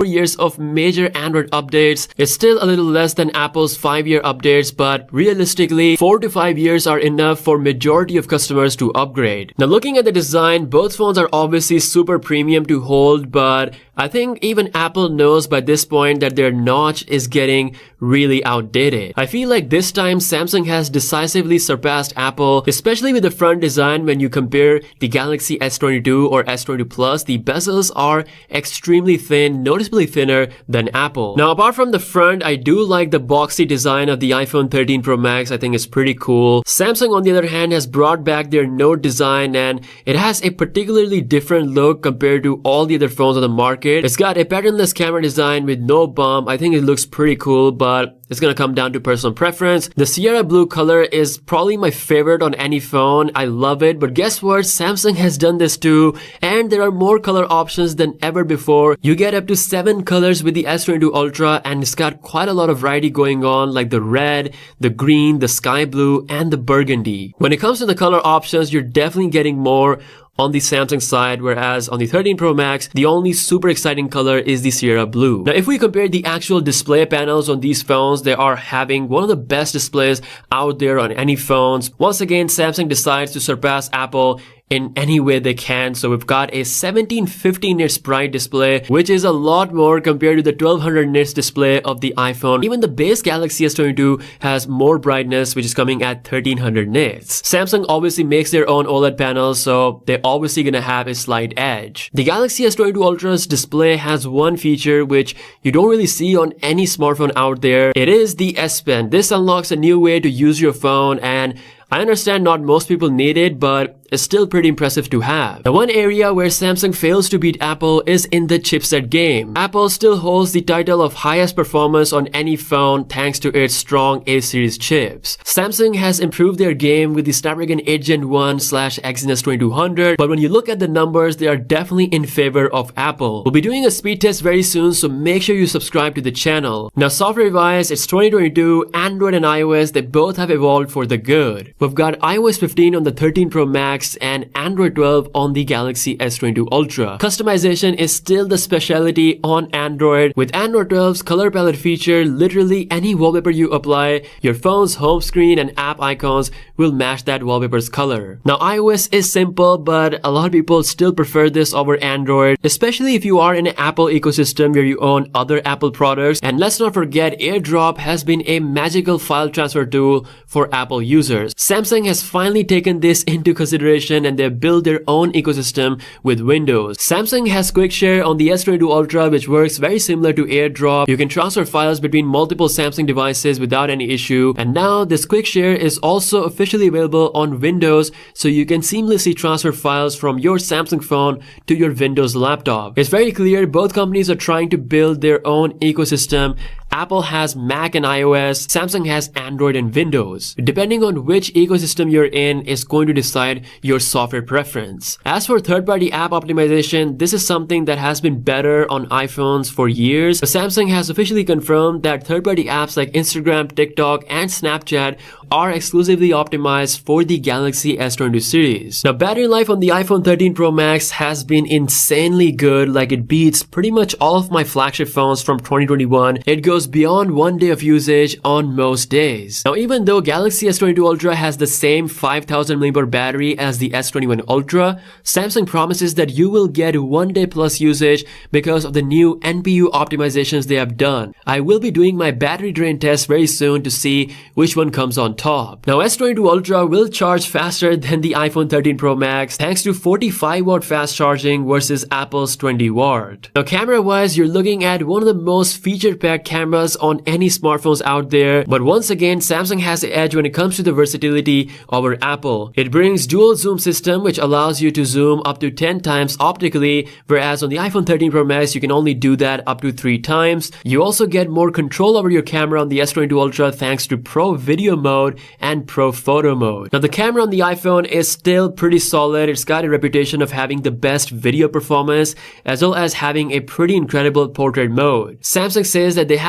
years of major Android updates. It's still a little less than Apple's 5-year updates, but realistically, 4 to 5 years are enough for majority of customers to upgrade. Now looking at the design, both phones are obviously super premium to hold, but I think even Apple knows by this point that their notch is getting really outdated. I feel like this time Samsung has decisively surpassed Apple, especially with the front design. When you compare the Galaxy S22 or S22 Plus, the bezels are extremely thin, noticeably thinner than Apple. Now apart from the front, I do like the boxy design of the iPhone 13 Pro Max. I think it's pretty cool. Samsung on the other hand has brought back their Note design, and it has a particularly different look compared to all the other phones on the market. It's got a patternless camera design with no bump. I think it looks pretty cool, but it's gonna come down to personal preference. The Sierra Blue color is probably my favorite on any phone. I love it, but guess what? Samsung has done this too, and there are more color options than ever before. You get up to 7 colors with the S22 Ultra, and it's got quite a lot of variety going on, like the red, the green, the sky blue, and the burgundy. When it comes to the color options, you're definitely getting more on the Samsung side, whereas on the 13 Pro Max, the only super exciting color is the Sierra Blue. Now, if we compare the actual display panels on these phones, they are having one of the best displays out there on any phones. Once again, Samsung decides to surpass Apple in any way they can. So we've got a 1750 nits bright display, which is a lot more compared to the 1200 nits display of the iPhone. Even the base Galaxy S22 has more brightness, which is coming at 1300 nits. Samsung obviously makes their own OLED panels, so they're obviously gonna have a slight edge. The Galaxy S22 Ultra's display has one feature which you don't really see on any smartphone out there. It is the S Pen. This unlocks a new way to use your phone, and I understand not most people need it, but it's still pretty impressive to have. Now, one area where Samsung fails to beat Apple is in the chipset game. Apple still holds the title of highest performance on any phone thanks to its strong A-series chips. Samsung has improved their game with the Snapdragon 8 Gen 1 / Exynos 2200, but when you look at the numbers, they are definitely in favor of Apple. We'll be doing a speed test very soon, so make sure you subscribe to the channel. Now, software-wise, it's 2022, Android and iOS, they both have evolved for the good. We've got iOS 15 on the 13 Pro Max and Android 12 on the Galaxy S22 Ultra. Customization is still the specialty on Android. With Android 12's color palette feature, literally any wallpaper you apply, your phone's home screen and app icons will match that wallpaper's color. Now iOS is simple, but a lot of people still prefer this over Android, especially if you are in an Apple ecosystem where you own other Apple products. And let's not forget, AirDrop has been a magical file transfer tool for Apple users. Samsung has finally taken this into consideration, and they build their own ecosystem with Windows. Samsung has Quick Share on the S22 Ultra, which works very similar to AirDrop. You can transfer files between multiple Samsung devices without any issue. And now this Quick Share is also officially available on Windows, so you can seamlessly transfer files from your Samsung phone to your Windows laptop. It's very clear both companies are trying to build their own ecosystem. Apple has Mac and iOS, Samsung has Android and Windows. Depending on which ecosystem you're in is going to decide your software preference. As for third-party app optimization, this is something that has been better on iPhones for years. Samsung has officially confirmed that third-party apps like Instagram, TikTok, and Snapchat are exclusively optimized for the Galaxy S22 series. Now, battery life on the iPhone 13 Pro Max has been insanely good. Like, it beats pretty much all of my flagship phones from 2021. It goes beyond 1 day of usage on most days. Now, even though Galaxy S22 Ultra has the same 5000 mAh battery as the S21 Ultra, Samsung promises that you will get 1 day plus usage because of the new NPU optimizations they have done. I will be doing my battery drain test very soon to see which one comes on top. Now, S22 Ultra will charge faster than the iPhone 13 Pro Max thanks to 45-watt fast charging versus Apple's 20-watt. Now, camera-wise, you're looking at one of the most feature-packed cameras on any smartphones out there, but once again, Samsung has the edge when it comes to the versatility over Apple. It brings dual zoom system, which allows you to zoom up to 10 times optically, whereas on the iPhone 13 Pro Max, you can only do that up to 3 times. You also get more control over your camera on the S22 Ultra thanks to Pro Video mode and Pro Photo mode. Now, the camera on the iPhone is still pretty solid. It's got a reputation of having the best video performance as well as having a pretty incredible portrait mode. Samsung says that they have